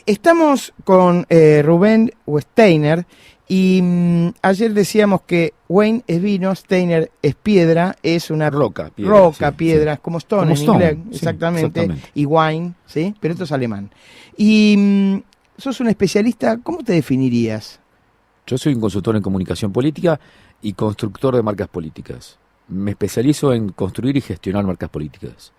Estamos con Rubén Steiner y ayer decíamos que Wayne es vino, Steiner es piedra, es una roca, piedra, sí. como Stone Como en Stone, inglés, sí, exactamente, y wine, ¿sí? Pero esto es alemán. Y sos un especialista, ¿cómo te definirías? Yo soy un consultor en comunicación política y constructor de marcas políticas. Me especializo en construir y gestionar marcas políticas.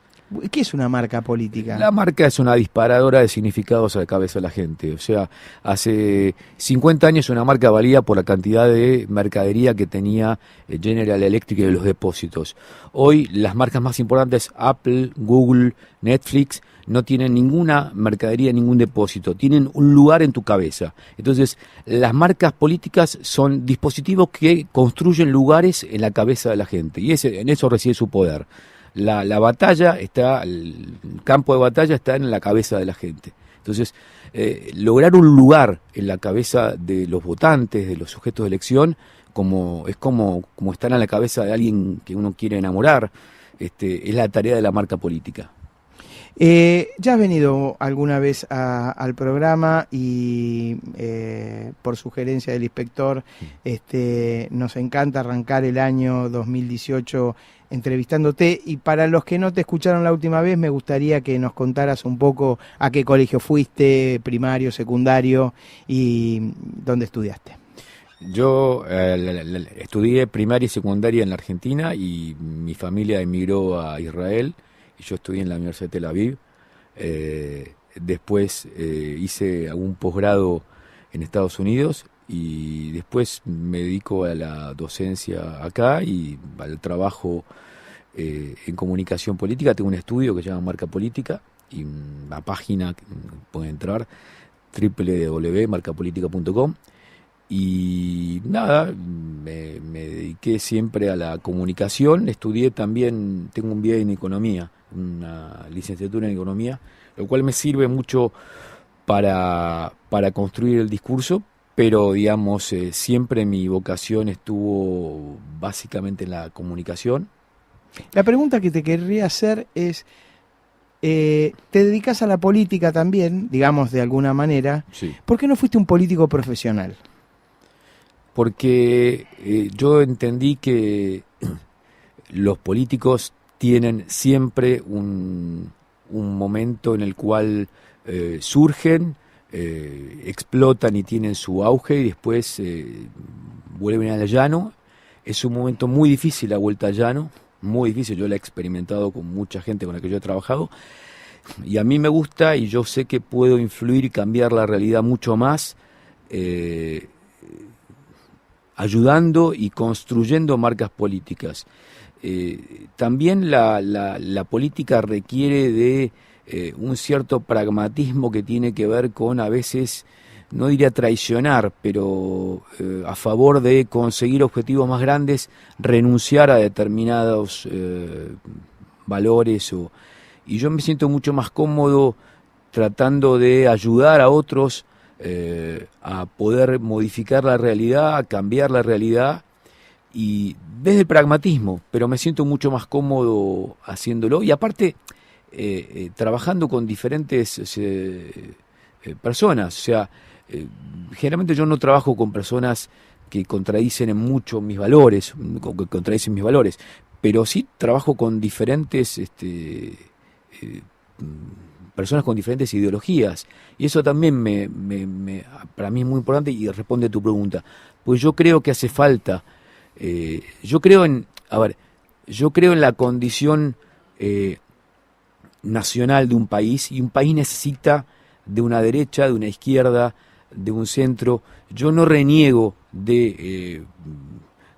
¿Qué es una marca política? La marca es una disparadora de significados a la cabeza de la gente. O sea, hace 50 años una marca valía por la cantidad de mercadería que tenía General Electric de los depósitos. Hoy las marcas más importantes, Apple, Google, Netflix, no tienen ninguna mercadería, ningún depósito. Tienen un lugar en tu cabeza. Entonces, las marcas políticas son dispositivos que construyen lugares en la cabeza de la gente. Y en eso reside su poder. La batalla está, el campo de batalla está en la cabeza de la gente. Entonces, lograr un lugar en la cabeza de los votantes, de los sujetos de elección, como estar en la cabeza de alguien que uno quiere enamorar, es la tarea de la marca política. Ya has venido alguna vez al programa y por sugerencia del inspector nos encanta arrancar el año 2018 entrevistándote, y para los que no te escucharon la última vez me gustaría que nos contaras un poco a qué colegio fuiste, primario, secundario y dónde estudiaste. Yo estudié primaria y secundaria en la Argentina y mi familia emigró a Israel y yo estudié en la Universidad de Tel Aviv. Después hice algún posgrado en Estados Unidos y después me dedico a la docencia acá y al trabajo en comunicación política. Tengo un estudio que se llama Marca Política y una página que pueden entrar, www.marcapolitica.com. Y nada, me dediqué siempre a la comunicación. Estudié también, tengo un BA en economía, una licenciatura en economía, lo cual me sirve mucho para construir el discurso, pero digamos, siempre mi vocación estuvo básicamente en la comunicación. La pregunta que te querría hacer es, te dedicas a la política también, digamos de alguna manera, Sí. ¿por qué no fuiste un político profesional? Porque yo entendí que los políticos tienen siempre un momento en el cual surgen, explotan y tienen su auge y después vuelven al llano. Es un momento muy difícil la vuelta al llano, muy difícil. Yo la he experimentado con mucha gente con la que yo he trabajado y a mí me gusta y yo sé que puedo influir y cambiar la realidad mucho más ayudando y construyendo marcas políticas. También la política requiere de un cierto pragmatismo que tiene que ver con, a veces, no diría traicionar, pero a favor de conseguir objetivos más grandes, renunciar a determinados valores. Y yo me siento mucho más cómodo tratando de ayudar a otros a poder modificar la realidad, a cambiar la realidad, y desde el pragmatismo, pero me siento mucho más cómodo haciéndolo, y aparte trabajando con diferentes personas. O sea, generalmente yo no trabajo con personas que contradicen en mucho mis valores, que contradicen mis valores, pero sí trabajo con diferentes personas con diferentes ideologías, y eso también para mí es muy importante y responde a tu pregunta, pues yo creo que hace falta, yo creo en la condición nacional de un país, y un país necesita de una derecha, de una izquierda, de un centro. Yo no reniego de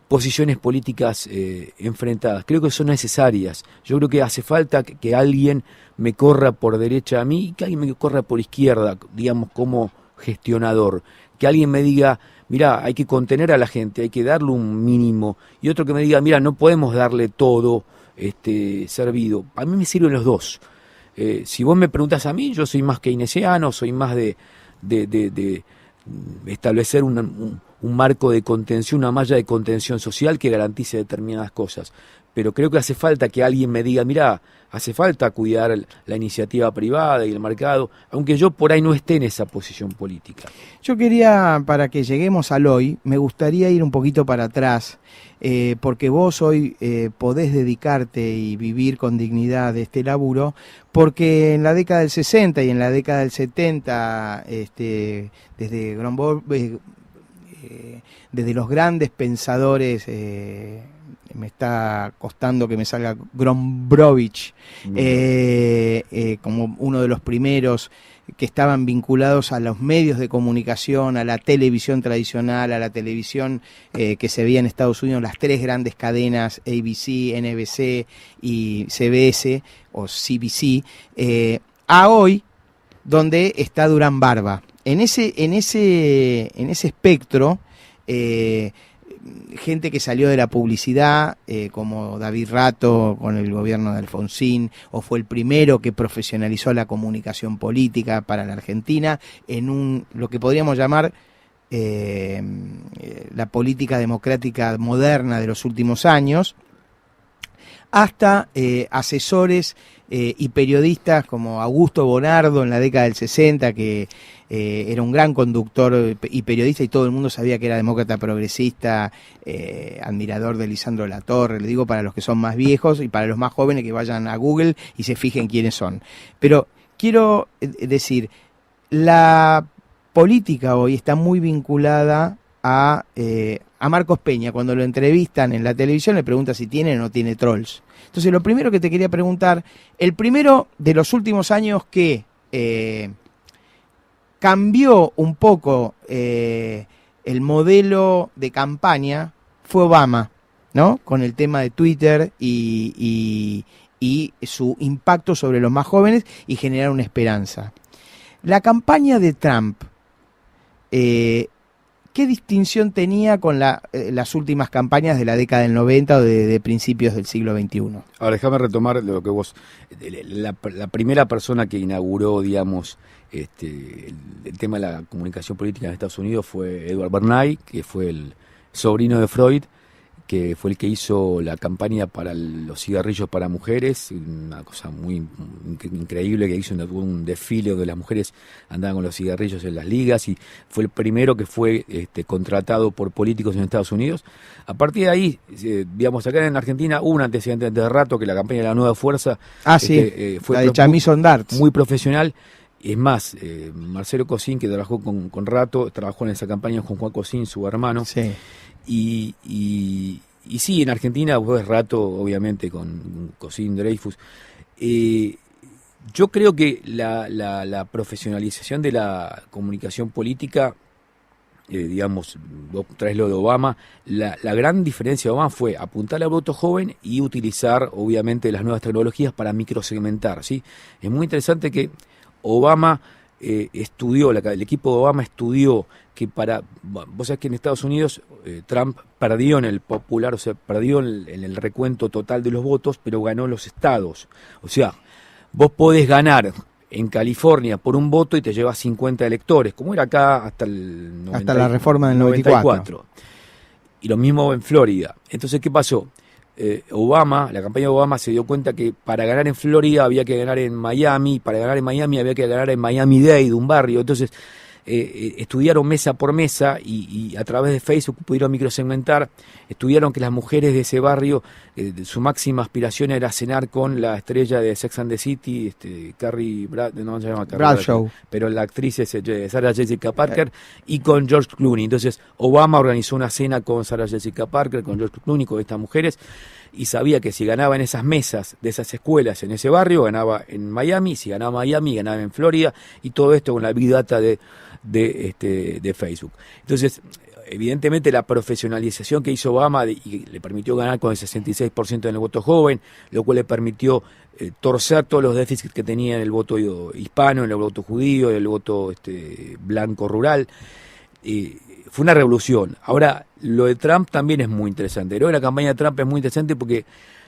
posiciones políticas enfrentadas, creo que son necesarias. Yo creo que hace falta que alguien me corra por derecha a mí y que alguien me corra por izquierda, digamos, como gestionador, que alguien me diga, mira, hay que contener a la gente, hay que darle un mínimo, y otro que me diga, mira, no podemos darle todo servido. A mí me sirven los dos. Si vos me preguntás a mí, yo soy más keynesiano, soy más de establecer un un marco de contención, una malla de contención social que garantice determinadas cosas. Pero creo que hace falta que alguien me diga, mirá, hace falta cuidar la iniciativa privada y el mercado, aunque yo por ahí no esté en esa posición política. Yo quería, para que lleguemos al hoy, me gustaría ir un poquito para atrás, porque vos hoy podés dedicarte y vivir con dignidad de este laburo, porque en la década del 60 y en la década del 70, desde los grandes pensadores, me está costando que me salga Gombrowicz, como uno de los primeros que estaban vinculados a los medios de comunicación, a la televisión tradicional, a la televisión que se veía en Estados Unidos, las tres grandes cadenas, ABC, NBC y CBS o CBC, a hoy, donde está Durán Barba. En ese espectro, gente que salió de la publicidad, como David Rato con el gobierno de Alfonsín, o fue el primero que profesionalizó la comunicación política para la Argentina en lo que podríamos llamar la política democrática moderna de los últimos años, hasta asesores y periodistas como Augusto Bonardo en la década del 60, que era un gran conductor y periodista y todo el mundo sabía que era demócrata progresista, admirador de Lisandro Latorre, le digo para los que son más viejos y para los más jóvenes que vayan a Google y se fijen quiénes son. Pero quiero decir, la política hoy está muy vinculada a Marcos Peña. Cuando lo entrevistan en la televisión le pregunta si tiene o no tiene trolls. Entonces lo primero que te quería preguntar, el primero de los últimos años que cambió un poco el modelo de campaña fue Obama, ¿no? Con el tema de Twitter y su impacto sobre los más jóvenes y generar una esperanza. La campaña de Trump, ¿qué distinción tenía con las últimas campañas de la década del 90 o de principios del siglo XXI? Ahora déjame retomar lo que vos... La primera persona que inauguró, digamos, el tema de la comunicación política en Estados Unidos fue Edward Bernays, que fue el sobrino de Freud, que fue el que hizo la campaña para los cigarrillos para mujeres, una cosa muy increíble, que hizo un desfile donde las mujeres andaban con los cigarrillos en las ligas, y fue el primero que fue contratado por políticos en Estados Unidos. A partir de ahí, digamos, acá en Argentina hubo un antecedente de rato, que la campaña de la Nueva Fuerza fue la de Chamison Darts, muy profesional. Es más, Marcelo Cosín, que trabajó con Rato, trabajó en esa campaña con Juan Cosín, su hermano. Sí. Y sí, en Argentina pues Rato, obviamente, con Cosín, Dreyfus. Yo creo que la profesionalización de la comunicación política, digamos, vos traes lo de Obama, la gran diferencia de Obama fue apuntar al voto joven y utilizar, obviamente, las nuevas tecnologías para microsegmentar, ¿sí? Es muy interesante que Obama estudió, el equipo de Obama estudió que vos sabés que en Estados Unidos Trump perdió en el popular, o sea, perdió en el recuento total de los votos, pero ganó los estados. O sea, vos podés ganar en California por un voto y te llevas 50 electores, como era acá hasta la reforma del 94. Y lo mismo en Florida. Entonces, ¿qué pasó? La campaña de Obama se dio cuenta que para ganar en Florida había que ganar en Miami, para ganar en Miami había que ganar en Miami-Dade, un barrio. Entonces estudiaron mesa por mesa y a través de Facebook pudieron microsegmentar. Estudiaron que las mujeres de ese barrio, su máxima aspiración era cenar con la estrella de Sex and the City, Carrie Bradshaw, pero la actriz es Sarah Jessica Parker, y con George Clooney. Entonces Obama organizó una cena con Sarah Jessica Parker, con George Clooney, con estas mujeres, y sabía que si ganaba en esas mesas de esas escuelas en ese barrio, ganaba en Miami; si ganaba Miami, ganaba en Florida, y todo esto con la Big Data de Facebook. Entonces, evidentemente la profesionalización que hizo Obama y le permitió ganar con el 66% en el voto joven, lo cual le permitió torcer todos los déficits que tenía en el voto hispano, en el voto judío, en el voto blanco rural. Fue una revolución. Ahora, lo de Trump también es muy interesante. Creo que la campaña de Trump es muy interesante porque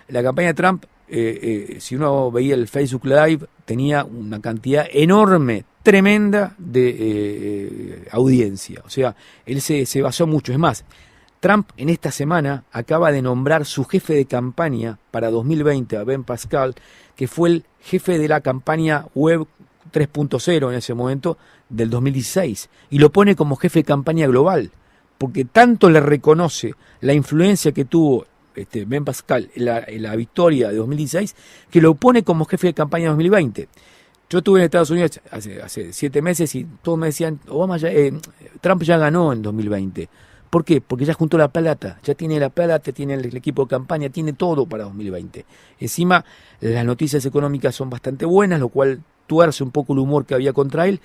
la campaña de Trump, si uno veía el Facebook Live, tenía una cantidad enorme, tremenda de audiencia. O sea, él se basó mucho. Es más, Trump en esta semana acaba de nombrar su jefe de campaña para 2020 a Ben Pascal, que fue el jefe de la campaña web 3.0 en ese momento del 2016, y lo pone como jefe de campaña global, porque tanto le reconoce la influencia que tuvo Ben Pascal en la victoria de 2016, que lo pone como jefe de campaña de 2020. Yo estuve en Estados Unidos hace 7 meses y todos me decían, Trump ya ganó en 2020. ¿Por qué? Porque ya juntó la plata, ya tiene la plata, tiene el equipo de campaña, tiene todo para 2020. Encima, las noticias económicas son bastante buenas, lo cual tuerce un poco el humor que había contra él.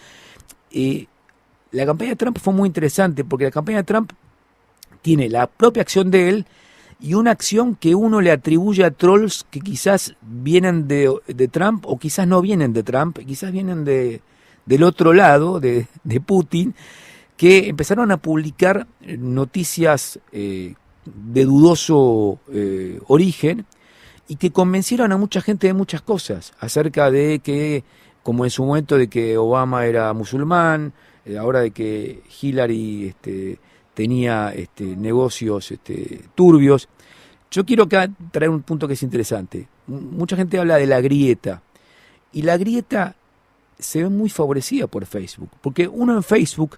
La campaña de Trump fue muy interesante, porque la campaña de Trump tiene la propia acción de él y una acción que uno le atribuye a trolls que quizás vienen de Trump o quizás no vienen de Trump, quizás vienen del otro lado, de Putin, que empezaron a publicar noticias de dudoso origen y que convencieron a mucha gente de muchas cosas, acerca de que, como en su momento, de que Obama era musulmán, ahora de que Hillary tenía negocios turbios. Yo quiero acá traer un punto que es interesante. Mucha gente habla de la grieta, y la grieta se ve muy favorecida por Facebook, porque uno en Facebook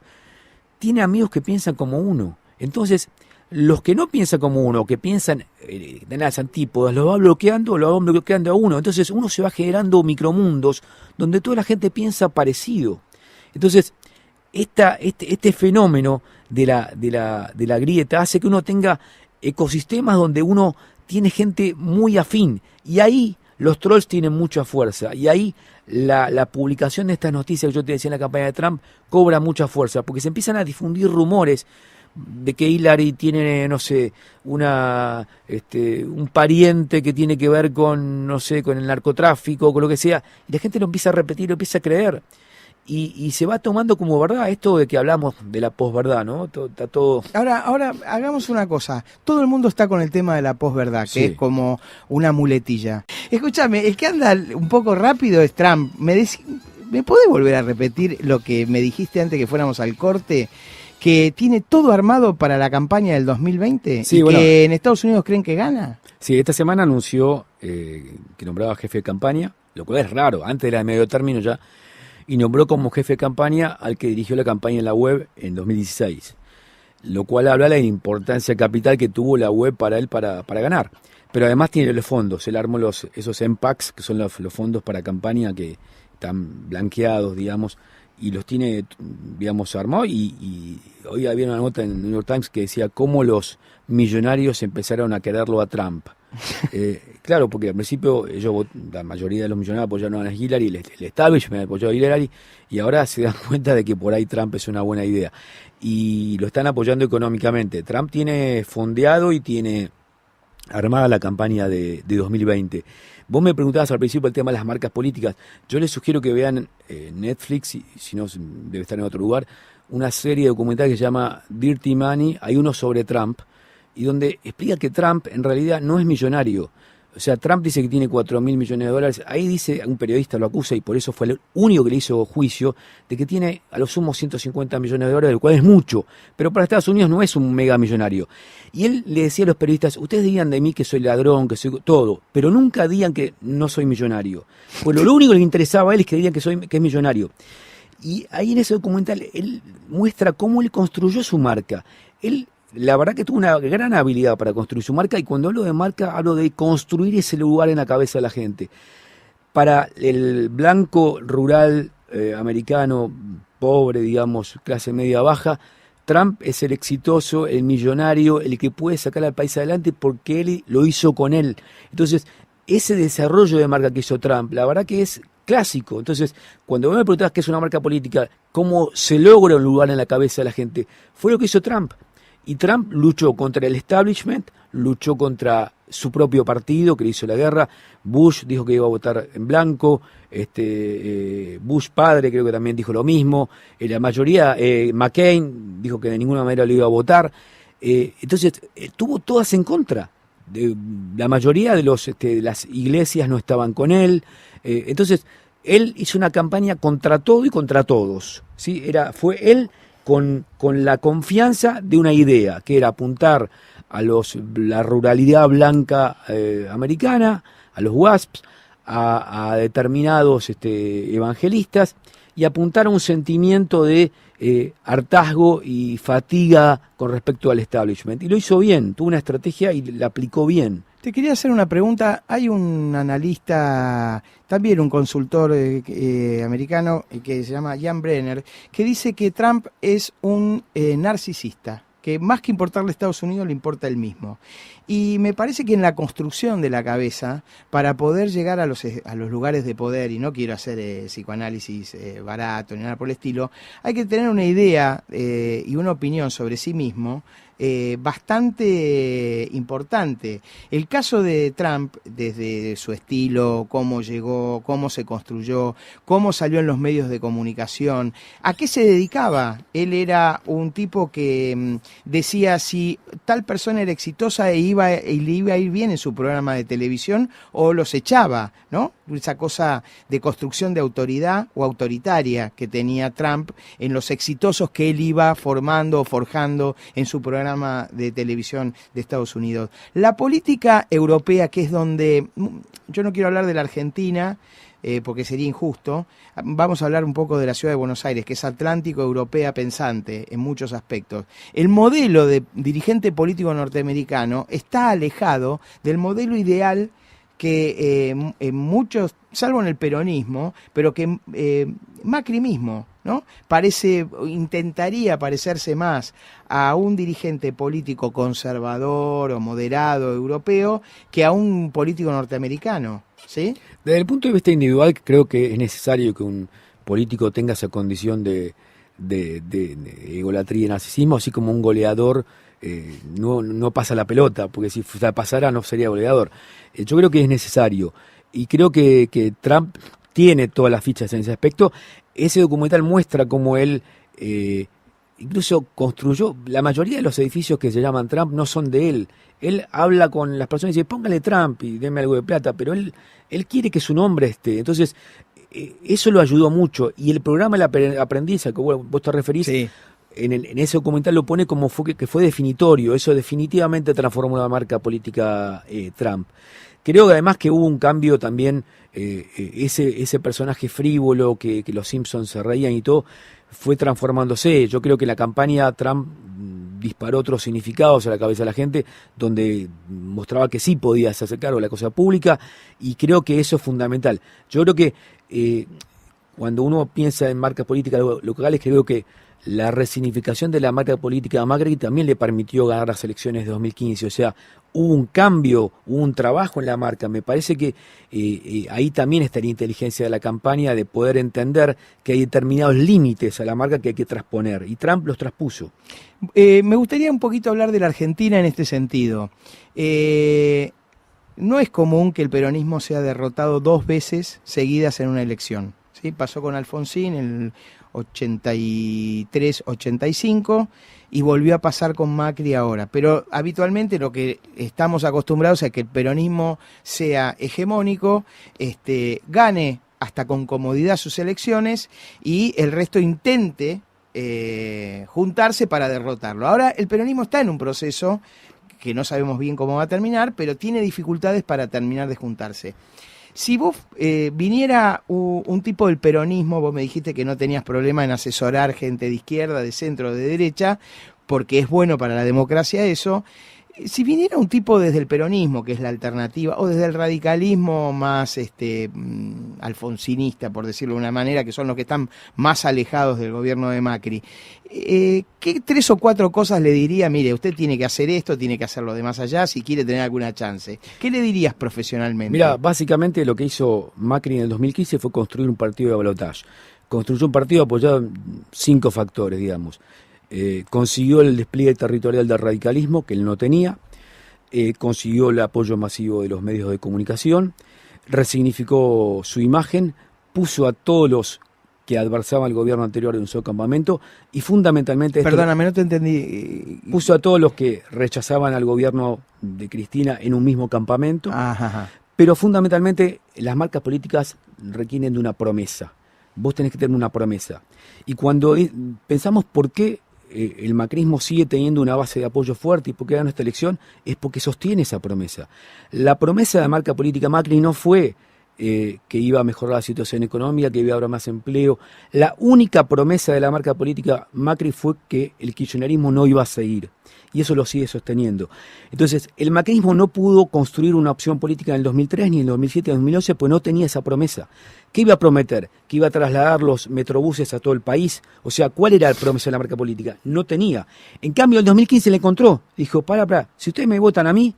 tiene amigos que piensan como uno. Entonces, los que no piensan como uno, que piensan de las antípodas, lo van bloqueando a uno. Entonces, uno se va generando micromundos donde toda la gente piensa parecido. Entonces, este fenómeno de la grieta hace que uno tenga ecosistemas donde uno tiene gente muy afín. Y ahí los trolls tienen mucha fuerza. Y ahí la publicación de estas noticias que yo te decía en la campaña de Trump cobra mucha fuerza, porque se empiezan a difundir rumores de que Hillary tiene, no sé, un pariente que tiene que ver con, no sé, con el narcotráfico, con lo que sea, y la gente lo empieza a repetir, lo empieza a creer, y se va tomando como verdad esto de que hablamos de la posverdad, ¿no? Está todo... Ahora hagamos una cosa. Todo el mundo está con el tema de la posverdad, que Sí. es como una muletilla. Escúchame, el que anda un poco rápido es Trump. ¿Me podés volver a repetir lo que me dijiste antes que fuéramos al corte? Que tiene todo armado para la campaña del 2020 Sí, y bueno. que en Estados Unidos creen que gana. Sí, esta semana anunció que nombraba jefe de campaña, lo cual es raro, antes era de medio término ya, y nombró como jefe de campaña al que dirigió la campaña en la web en 2016, lo cual habla de la importancia capital que tuvo la web para él para ganar. Pero además tiene los fondos, él armó esos MPACs, que son los fondos para campaña que están blanqueados, digamos, y los tiene, digamos, armado, y hoy había una nota en el New York Times que decía cómo los millonarios empezaron a quererlo a Trump. Claro, porque al principio la mayoría de los millonarios apoyaron a Hillary, el establishment apoyó a Hillary, y ahora se dan cuenta de que por ahí Trump es una buena idea. Y lo están apoyando económicamente. Trump tiene fondeado y tiene armada la campaña de 2020. Vos me preguntabas al principio el tema de las marcas políticas. Yo les sugiero que vean Netflix, y si no debe estar en otro lugar, una serie documental que se llama Dirty Money. Hay uno sobre Trump, y donde explica que Trump en realidad no es millonario. O sea, Trump dice que tiene 4.000 millones de dólares. Ahí dice, un periodista lo acusa, y por eso fue el único que le hizo juicio, de que tiene a lo sumo 150 millones de dólares, lo cual es mucho. Pero para Estados Unidos no es un mega millonario. Y él le decía a los periodistas, ustedes digan de mí que soy ladrón, que soy todo, pero nunca digan que no soy millonario. Pues lo único que le interesaba a él es que digan que es millonario. Y ahí en ese documental él muestra cómo él construyó su marca. Él, la verdad que tuvo una gran habilidad para construir su marca, y cuando hablo de marca hablo de construir ese lugar en la cabeza de la gente. Para el blanco rural americano, pobre, digamos, clase media baja, Trump es el exitoso, el millonario, el que puede sacar al país adelante porque él lo hizo con él. Entonces, ese desarrollo de marca que hizo Trump, la verdad que es clásico. Entonces, cuando vos me preguntás qué es una marca política, cómo se logra un lugar en la cabeza de la gente, fue lo que hizo Trump. Y Trump luchó contra el establishment, luchó contra su propio partido, que le hizo la guerra. Bush dijo que iba a votar en blanco, Bush padre creo que también dijo lo mismo, la mayoría, McCain dijo que de ninguna manera lo iba a votar. Entonces, tuvo todas en contra. La mayoría de las iglesias no estaban con él. Entonces, él hizo una campaña contra todo y contra todos, ¿sí? Fue él con la confianza de una idea, que era apuntar a la ruralidad blanca americana, a los WASPs, a determinados evangelistas, y apuntar a un sentimiento de hartazgo y fatiga con respecto al establishment. Y lo hizo bien, tuvo una estrategia y la aplicó bien. Te quería hacer una pregunta. Hay un analista, también un consultor americano, que se llama Jan Brenner, que dice que Trump es un narcisista, que más que importarle a Estados Unidos le importa él mismo. Y me parece que en la construcción de la cabeza, para poder llegar a los lugares de poder, y no quiero hacer psicoanálisis barato ni nada por el estilo, hay que tener una idea y una opinión sobre sí mismo bastante importante. El caso de Trump, desde su estilo, cómo llegó, cómo se construyó, cómo salió en los medios de comunicación, a qué se dedicaba. Él era un tipo que decía si tal persona era exitosa y le iba a ir bien en su programa de televisión, o los echaba, ¿no? Esa cosa de construcción de autoridad o autoritaria que tenía Trump en los exitosos que él iba formando o forjando en su programa de televisión de Estados Unidos. La política europea, que es donde, yo no quiero hablar de la Argentina, porque sería injusto, vamos a hablar un poco de la ciudad de Buenos Aires, que es atlántico europea pensante en muchos aspectos. El modelo de dirigente político norteamericano está alejado del modelo ideal que en muchos, salvo en el peronismo, pero que Macri mismo, ¿no? Intentaría parecerse más a un dirigente político conservador o moderado europeo que a un político norteamericano, ¿sí? Desde el punto de vista individual, creo que es necesario que un político tenga esa condición de egolatría y narcisismo, así como un goleador no pasa la pelota, porque si la pasara no sería goleador. Yo creo que es necesario, y creo que Trump tiene todas las fichas en ese aspecto. Ese documental muestra cómo él incluso construyó, la mayoría de los edificios que se llaman Trump no son de él. Él habla con las personas y dice, póngale Trump y denme algo de plata, pero él quiere que su nombre esté. Entonces, eso lo ayudó mucho. Y el programa El Aprendiz, al que vos te referís, sí, en ese documental lo pone como que fue definitorio. Eso definitivamente transformó la marca política Trump. Creo que además que hubo un cambio también, ese personaje frívolo que los Simpsons se reían y todo, fue transformándose. Yo creo que la campaña Trump disparó otros significados a la cabeza de la gente, donde mostraba que sí podía hacerse cargo de la cosa pública, y creo que eso es fundamental. Yo creo que cuando uno piensa en marcas políticas locales, creo que la resignificación de la marca política de Macri también le permitió ganar las elecciones de 2015, o sea, hubo un cambio, hubo un trabajo en la marca. Me parece que ahí también está la inteligencia de la campaña, de poder entender que hay determinados límites a la marca que hay que transponer, y Trump los traspuso. Me gustaría un poquito hablar de la Argentina en este sentido. No es común que el peronismo sea derrotado 2 veces seguidas en una elección, ¿sí? Pasó con Alfonsín en el 83-85 y volvió a pasar con Macri ahora, pero habitualmente lo que estamos acostumbrados es que el peronismo sea hegemónico, gane hasta con comodidad sus elecciones y el resto intente juntarse para derrotarlo. Ahora el peronismo está en un proceso que no sabemos bien cómo va a terminar, pero tiene dificultades para terminar de juntarse. Si vos viniera un tipo del peronismo, vos me dijiste que no tenías problema en asesorar gente de izquierda, de centro, de derecha, porque es bueno para la democracia eso. Si viniera un tipo desde el peronismo, que es la alternativa, o desde el radicalismo más alfonsinista, por decirlo de una manera, que son los que están más alejados del gobierno de Macri, ¿qué 3 o 4 cosas le diría? Mire, usted tiene que hacer esto, tiene que hacer lo de más allá, si quiere tener alguna chance. ¿Qué le dirías profesionalmente? Mira, básicamente lo que hizo Macri en el 2015 fue construir un partido de balotaje. Construyó un partido apoyado en 5 factores, digamos. Consiguió el despliegue territorial del radicalismo, que él no tenía, consiguió el apoyo masivo de los medios de comunicación, resignificó su imagen, puso a todos los que adversaban al gobierno anterior en un solo campamento, y fundamentalmente... Perdóname, no te entendí. Puso a todos los que rechazaban al gobierno de Cristina en un mismo campamento. Ajá. Pero fundamentalmente las marcas políticas requieren de una promesa. Vos tenés que tener una promesa. Y cuando pensamos por qué el macrismo sigue teniendo una base de apoyo fuerte y por qué ganó esta elección, es porque sostiene esa promesa. La promesa de marca política Macri no fue que iba a mejorar la situación económica, que iba a haber más empleo. La única promesa de la marca política Macri fue que el kirchnerismo no iba a seguir. Y eso lo sigue sosteniendo. Entonces, el macrismo no pudo construir una opción política en el 2003, ni en el 2007, ni en el 2011, pues no tenía esa promesa. ¿Qué iba a prometer? ¿Que iba a trasladar los metrobuses a todo el país? O sea, ¿cuál era la promesa de la marca política? No tenía. En cambio, en el 2015 le encontró. Dijo, para, si ustedes me votan a mí,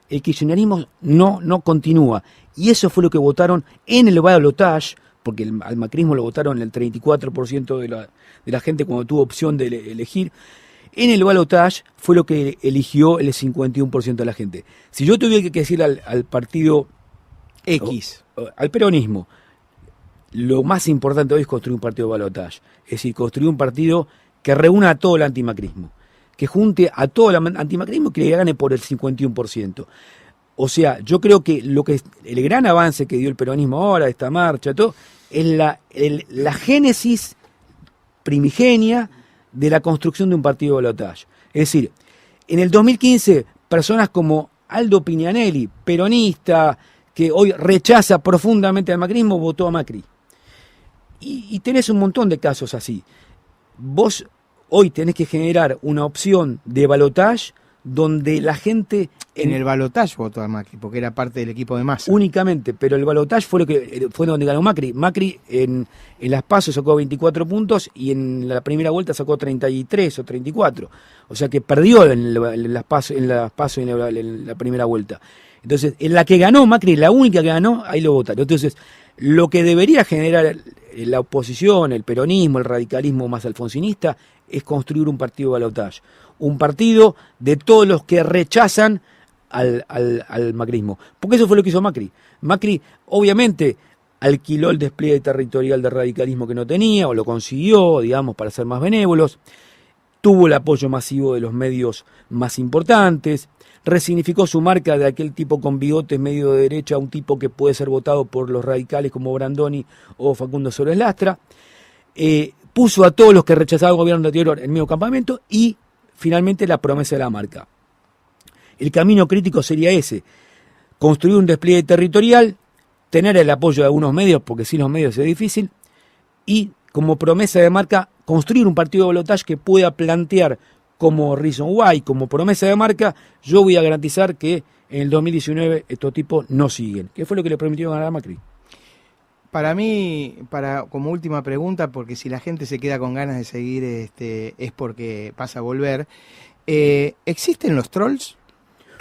el kirchnerismo no continúa. Y eso fue lo que votaron en el balotaje, porque al macrismo lo votaron el 34% de la gente cuando tuvo opción de elegir. En el balotaje fue lo que eligió el 51% de la gente. Si yo tuviera que decir al partido X, al peronismo, lo más importante hoy es construir un partido de balotaje. Es decir, construir un partido que reúna a todo el antimacrismo, que junte a todo el antimacrismo y que le gane por el 51%. O sea, yo creo que el gran avance que dio el peronismo ahora, esta marcha, todo, es la génesis primigenia de la construcción de un partido de balotaje. Es decir, en el 2015, personas como Aldo Pignanelli, peronista, que hoy rechaza profundamente al macrismo, votó a Macri. Y tenés un montón de casos así. Vos hoy tenés que generar una opción de balotaje donde la gente... En el balotaje votó a Macri, porque era parte del equipo de Massa. Únicamente, pero el balotaje fue donde ganó Macri. Macri en las PASO sacó 24 puntos y en la primera vuelta sacó 33 o 34. O sea que perdió en las PASO y en la primera vuelta. Entonces, en la que ganó Macri, la única que ganó, ahí lo votaron. Entonces, lo que debería generar la oposición, el peronismo, el radicalismo más alfonsinista, es construir un partido de balotaje. Un partido de todos los que rechazan al macrismo. Porque eso fue lo que hizo Macri. Macri, obviamente, alquiló el despliegue territorial de radicalismo que no tenía, o lo consiguió, digamos, para ser más benévolos. Tuvo el apoyo masivo de los medios más importantes. Resignificó su marca de aquel tipo con bigotes medio de derecha a un tipo que puede ser votado por los radicales como Brandoni o Facundo Suárez Lastra. Puso a todos los que rechazaban el gobierno anterior en medio campamento y finalmente la promesa de la marca. El camino crítico sería ese: construir un despliegue territorial, tener el apoyo de algunos medios, porque sin los medios es difícil, y como promesa de marca, construir un partido de balotaje que pueda plantear como reason why, como promesa de marca, yo voy a garantizar que en el 2019 estos tipos no siguen. ¿Qué fue lo que le permitió ganar a Macri? Para mí, como última pregunta, porque si la gente se queda con ganas de seguir, es porque pasa a volver. ¿Existen los trolls?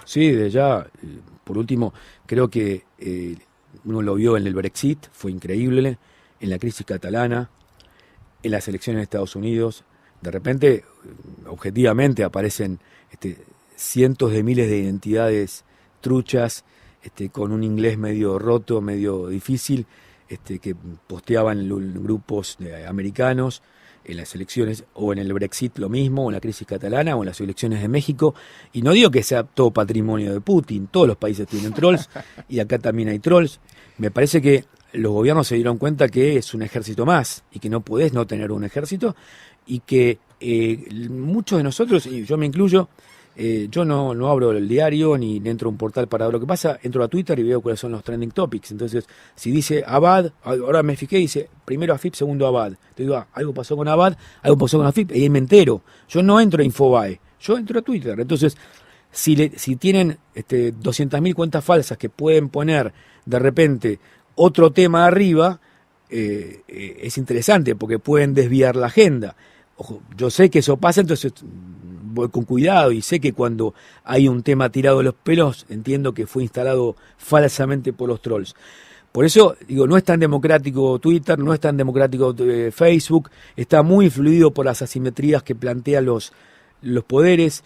Sí, de ya. Por último, creo que uno lo vio en el Brexit, fue increíble, en la crisis catalana, en las elecciones de Estados Unidos. De repente, objetivamente, aparecen cientos de miles de identidades truchas, con un inglés medio roto, medio difícil, que posteaban en grupos americanos, en las elecciones, o en el Brexit lo mismo, o en la crisis catalana, o en las elecciones de México. Y no digo que sea todo patrimonio de Putin, todos los países tienen trolls, y acá también hay trolls. Me parece que los gobiernos se dieron cuenta que es un ejército más, y que no podés no tener un ejército, y que muchos de nosotros, y yo me incluyo, yo no abro el diario ni entro a un portal para ver lo que pasa, entro a Twitter y veo cuáles son los trending topics. Entonces, si dice Abad, ahora me fijé, dice primero AFIP, segundo Abad. Te digo, algo pasó con Abad, algo pasó con AFIP, y ahí me entero. Yo no entro a Infobae, yo entro a Twitter. Entonces, si tienen 200.000 cuentas falsas que pueden poner de repente otro tema arriba, es interesante porque pueden desviar la agenda. Ojo, yo sé que eso pasa, entonces voy con cuidado y sé que cuando hay un tema tirado de los pelos, entiendo que fue instalado falsamente por los trolls. Por eso, digo, no es tan democrático Twitter, no es tan democrático Facebook, está muy influido por las asimetrías que plantean los poderes.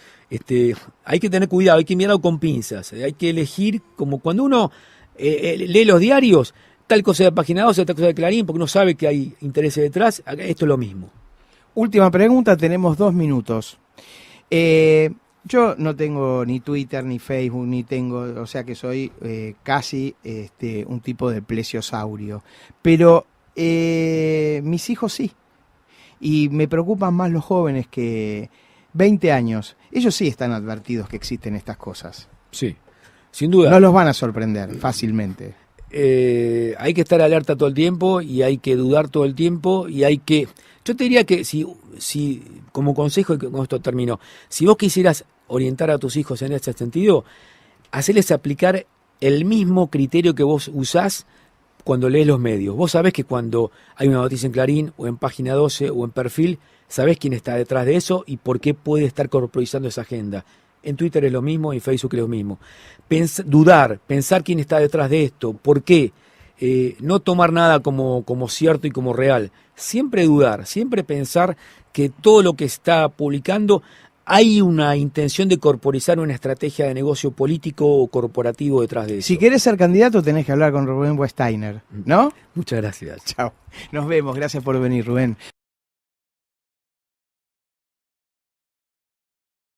Hay que tener cuidado, hay que mirarlo con pinzas, hay que elegir, como cuando uno lee los diarios, tal cosa de Página 12, tal cosa de Clarín, porque uno sabe que hay intereses detrás. Esto es lo mismo. Última pregunta, tenemos 2 minutos. Yo no tengo ni Twitter, ni Facebook, ni tengo, o sea que soy casi un tipo de plesiosaurio. Pero mis hijos sí. Y me preocupan más los jóvenes que 20 años. Ellos sí están advertidos que existen estas cosas. Sí, sin duda. No los van a sorprender fácilmente. Hay que estar alerta todo el tiempo y hay que dudar todo el tiempo y hay que... Yo te diría que si como consejo, y con esto termino, si vos quisieras orientar a tus hijos en ese sentido, hacerles aplicar el mismo criterio que vos usás cuando lees los medios. Vos sabés que cuando hay una noticia en Clarín o en Página 12 o en Perfil, sabés quién está detrás de eso y por qué puede estar corporizando esa agenda. En Twitter es lo mismo, en Facebook es lo mismo. Dudar, pensar quién está detrás de esto, por qué, no tomar nada como cierto y como real. Siempre dudar, siempre pensar que todo lo que está publicando hay una intención de corporizar una estrategia de negocio político o corporativo detrás de eso. Si querés ser candidato tenés que hablar con Rubén Westeiner, ¿no? Muchas gracias. Chao. Nos vemos, gracias por venir, Rubén.